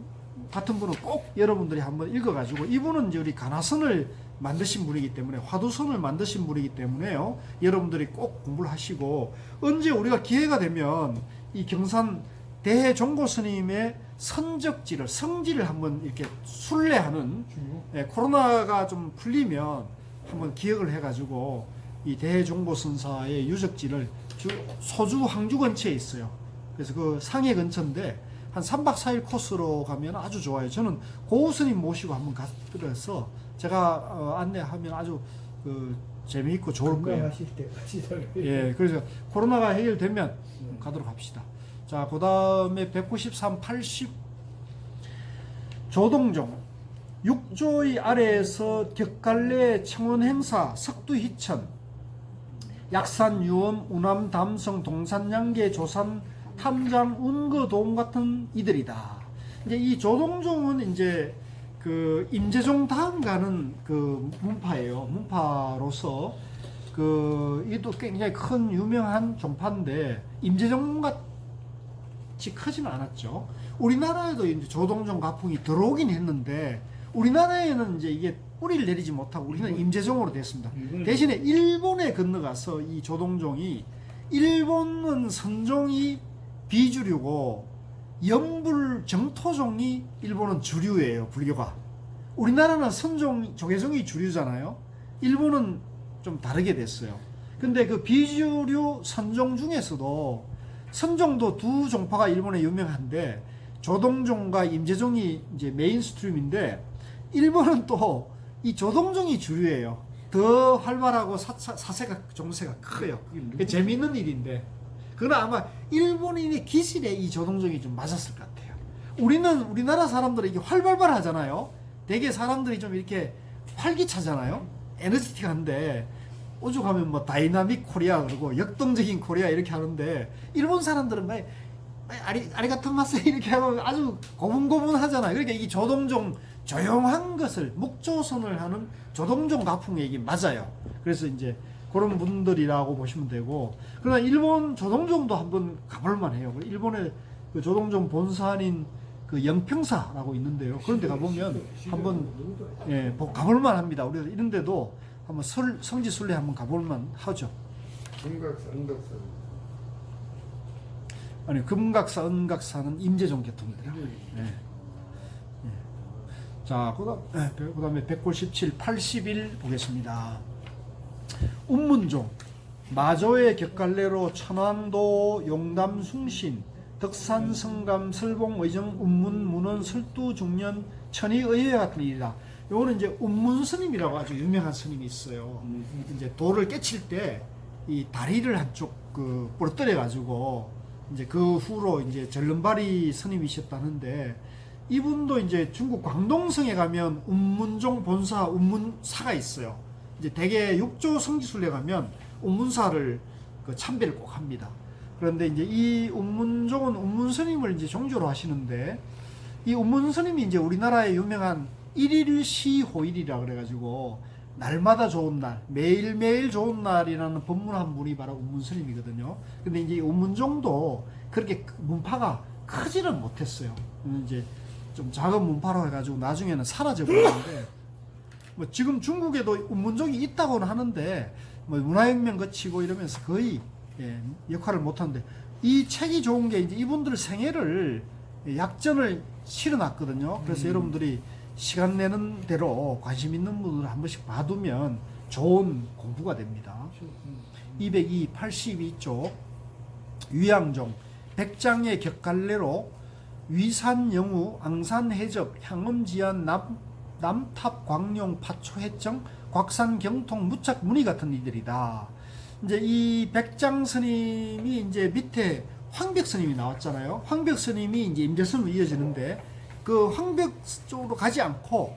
같은 분은 꼭 여러분들이 한번 읽어가지고 이분은 이제 우리 가나선을 만드신 분이기 때문에 화두선을 만드신 분이기 때문에요. 여러분들이 꼭 공부를 하시고 언제 우리가 기회가 되면 이 경산 대종고 스님의 선적지를 성지를 한번 이렇게 순례하는 코로나가 좀 풀리면 한번 기억을 해가지고 이 대종고 선사의 유적지를 소주 항주 근처에 있어요. 그래서 그 상해 근처인데 한 3박 4일 코스로 가면 아주 좋아요. 저는 고우 스님 모시고 한번 가서 제가 안내하면 아주 그 재미있고 좋을 거예요. 건강하실 때 같이 살아요. 예, 그래서 코로나가 해결되면 가도록 합시다. 자, 그 다음에 193, 80 조동종 육조의 아래에서 격갈래 청원 행사 석두희천 약산 유엄 우남 담성 동산 양계 조산 탐장 운거 도움 같은 이들이다. 이제 이 조동종은 이제 그 임재종 다음 가는 그 문파예요. 문파로서 그 이도 굉장히 큰 유명한 종파인데 임재종 같이 크지는 않았죠. 우리나라에도 이제 조동종 가풍이 들어오긴 했는데 우리나라에는 이제 이게 뿌리를 내리지 못하고 우리는 임재종으로 됐습니다. 대신에 일본에 건너가서 이 조동종이 일본은 선종이 비주류고 연불 정토종이 일본은 주류예요. 불교가. 우리나라는 선종 조계종이 주류잖아요. 일본은 좀 다르게 됐어요. 근데 그 비주류 선종 중에서도 선종도 두 종파가 일본에 유명한데 조동종과 임재종이 이제 메인스트림인데 일본은 또 이 조동종이 주류예요. 더 활발하고 사세가 종세가 커요. 재미있는 일인데 그러나 아마 일본인의 기질에 이 조동종이 좀 맞았을 것 같아요. 우리나라 사람들은 이게 활발하잖아요. 되게 사람들이 좀 이렇게 활기차잖아요. 에너지틱한데 오죽하면 뭐 다이나믹 코리아 그러고 역동적인 코리아 이렇게 하는데 일본 사람들은 막 아리가토마스 이렇게 하면 아주 고분고분하잖아요. 그러니까 이 조동종 조용한 것을 목조선을 하는 조동종 가풍의 얘기 맞아요. 그래서 이제 그런 분들이라고 보시면 되고 그러나 일본 조동종도 한번 가볼만 해요. 일본의 그 조동종 본산인 그 영평사라고 있는데요. 그런 데 가보면 한번 가볼만 합니다. 우리가 이런 데도 한번 성지 순례 한번 가볼만 하죠. 금각사, 은각사. 아니 금각사, 은각사는 임재종 계통이더라. 자, 그다음에 197, 81 보겠습니다. 운문종 마조의 격갈래로 천안도 용담 숭신 덕산 성감 설봉 의정 운문 문원 설두 중년 천의 의회 같은 일이다. 요거는 이제 운문 스님이라고 아주 유명한 스님이 있어요. 이제 돌을 깨칠 때 이 다리를 한쪽 그 부러뜨려 가지고 이제 그 후로 이제 절름발이 스님이셨다는데 이분도 이제 중국 광동성에 가면 운문종 본사 운문사가 있어요. 이제 대개 육조 성지순례 가면 운문사를 그 참배를 꼭 합니다. 그런데 이제 이 운문종은 운문스님을 이제 종조로 하시는데 이 운문스님이 이제 우리나라의 유명한 일일시호일이라 그래가지고 날마다 좋은 날, 매일매일 좋은 날이라는 법문 한 분이 바로 운문스님이거든요. 근데 이제 이 운문종도 그렇게 문파가 크지는 못했어요. 이제 좀 작은 문파로 해가지고 나중에는 사라져 버렸는데 뭐 지금 중국에도 운문종이 있다고는 하는데 뭐 문화혁명 거치고 이러면서 거의 예, 역할을 못하는데 이 책이 좋은 게 이제 이분들 생애를 약전을 실어놨거든요. 그래서 여러분들이 시간 내는 대로 관심 있는 분들 한 번씩 봐두면 좋은 공부가 됩니다. 202, 82쪽 위양종 백장의 격갈래로 위산영우, 앙산해적, 향음지안, 남탑, 광룡, 파초해정, 곽산경통, 무착, 문의 같은 이들이다. 이제 이 백장 스님이 이제 밑에 황벽 스님이 나왔잖아요. 황벽 스님이 이제 임재선으로 이어지는데 그 황벽 쪽으로 가지 않고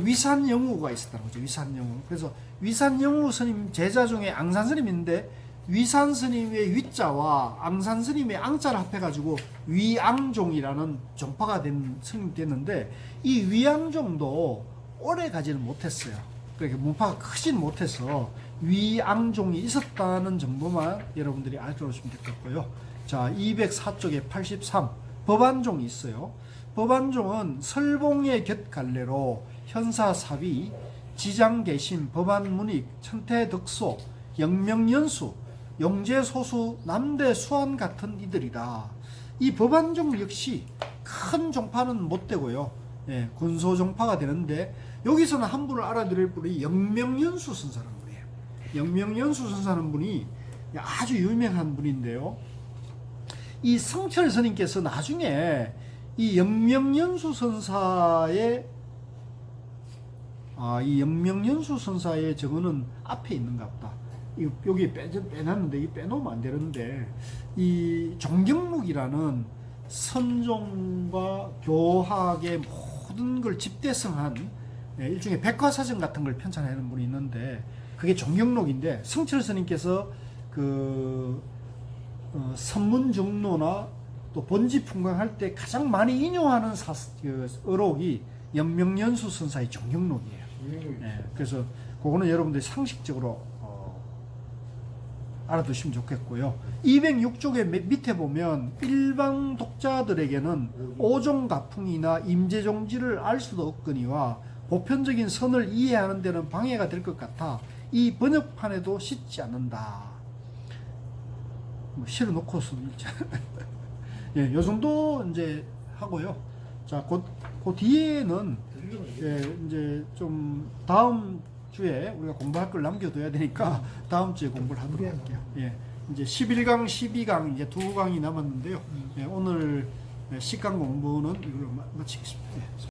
위산영우가 있었다는 거죠. 위산영우. 그래서 위산영우 스님 제자 중에 앙산 스님인데 위산 스님의 위자와 앙산 스님의 앙자를 합해가지고 위앙종이라는 종파가 된 스님이 됐는데 이 위앙종도 오래 가지는 못했어요. 그러니까 문파가 크진 못해서 위앙종이 있었다는 정도만 여러분들이 알아두시면 될 것 같고요. 자, 204쪽에 83 법안종이 있어요. 법안종은 설봉의 곁갈래로 현사사비, 지장개심, 법안문익, 천태덕소, 영명연수, 용제소수, 남대수안 같은 이들이다. 이 법안종 역시 큰 종파는 못 되고요. 예, 군소종파가 되는데 여기서는 한 분을 알아들을 분이 영명연수 선사라는 분이에요. 영명연수 선사라는 분이 아주 유명한 분인데요. 이 성철 스님께서 나중에 이 영명연수 선사의 이 영명연수 선사의 저거는 앞에 있는가 보다. 여기 빼놨는데 이 빼놓으면 안 되는데 이 종경록이라는 선종과 교학의 모든 걸 집대성한 일종의 백과사전 같은 걸 편찬하는 분이 있는데 그게 종경록인데 성철 스님께서 그 선문중로나 또 본지풍광할 때 가장 많이 인용하는 어록이 영명연수 선사의 종경록이에요. 네, 그래서 그거는 여러분들이 상식적으로 알아두시면 좋겠고요. 206쪽에 밑에 보면 일반 독자들에게는 오종가풍이나 임재종지를 알 수도 없거니와 보편적인 선을 이해하는 데는 방해가 될 것 같아 이 번역판에도 싣지 않는다. 실어놓고서 예, 요 정도 이제 하고요. 자, 그 뒤에는 이제 좀 다음 주에 우리가 공부할 걸 남겨둬야 되니까 다음 주에 공부를 하도록 할게요. 예, 이제 11강, 12강 이제 두 강이 남았는데요. 예, 오늘 10강 공부는 이걸로 마치겠습니다. 예.